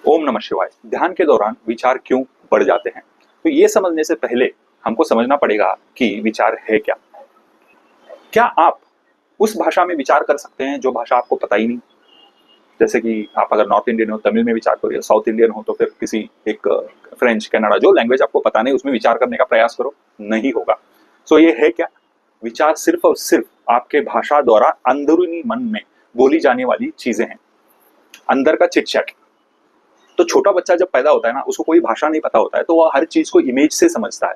ओम नमः शिवाय। ध्यान के दौरान विचार क्यों बढ़ जाते हैं? तो ये समझने से पहले हमको समझना पड़ेगा कि विचार है क्या। क्या आप उस भाषा में विचार कर सकते हैं जो भाषा आपको पता ही नहीं? जैसे कि आप अगर नॉर्थ इंडियन हो तमिल में विचार करो, या साउथ इंडियन हो तो फिर किसी एक फ्रेंच, कनाडा, जो लैंग्वेज आपको पता नहीं उसमें विचार करने का प्रयास करो, नहीं होगा। सो ये है क्या? विचार सिर्फ और सिर्फ आपके भाषा द्वारा अंदरूनी मन में बोली जाने वाली चीजें हैं, अंदर का चिट चैट। तो छोटा बच्चा जब पैदा होता है ना, उसको कोई भाषा नहीं पता होता है, तो वह हर चीज को इमेज से समझता है।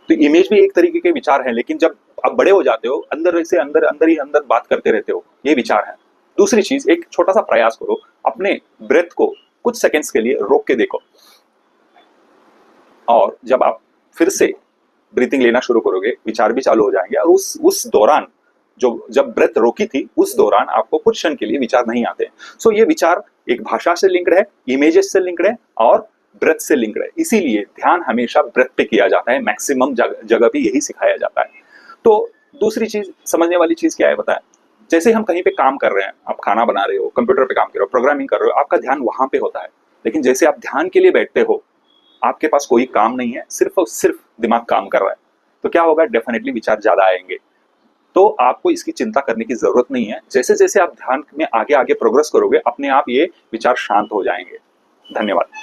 तो इमेज भी एक तरीके के विचार है, लेकिन जब आप बड़े हो जाते हो, अंदर से अंदर अंदर ही अंदर बात करते रहते हो, ये विचार है। दूसरी चीज, एक छोटा सा प्रयास करो, अपने ब्रेथ को कुछ सेकंड्स के लिए रोक के देखो, और जब आप फिर से ब्रीथिंग लेना शुरू करोगे, विचार भी चालू हो जाएंगे। और उस दौरान जो जब ब्रेथ रोकी थी, उस दौरान आपको कुछ क्षण के लिए विचार नहीं आते। सो ये विचार एक भाषा से लिंक्ड है, इमेजेस से लिंक्ड है और ब्रेथ से लिंक्ड है। इसीलिए ध्यान हमेशा ब्रेथ पे किया जाता है, मैक्सिमम जगह पे यही सिखाया जाता है। तो दूसरी चीज, समझने वाली चीज क्या है बताएं? जैसे हम कहीं पे काम कर रहे हैं, आप खाना बना रहे हो, कंप्यूटर पे काम कर रहे हो, प्रोग्रामिंग कर रहे हो, आपका ध्यान वहां पे होता है। लेकिन जैसे आप ध्यान के लिए बैठते हो, आपके पास कोई काम नहीं है, सिर्फ और सिर्फ दिमाग काम कर रहा है, तो क्या होगा? डेफिनेटली विचार ज्यादा आएंगे। तो आपको इसकी चिंता करने की जरूरत नहीं है। जैसे जैसे आप ध्यान में आगे आगे प्रोग्रेस करोगे, अपने आप ये विचार शांत हो जाएंगे। धन्यवाद।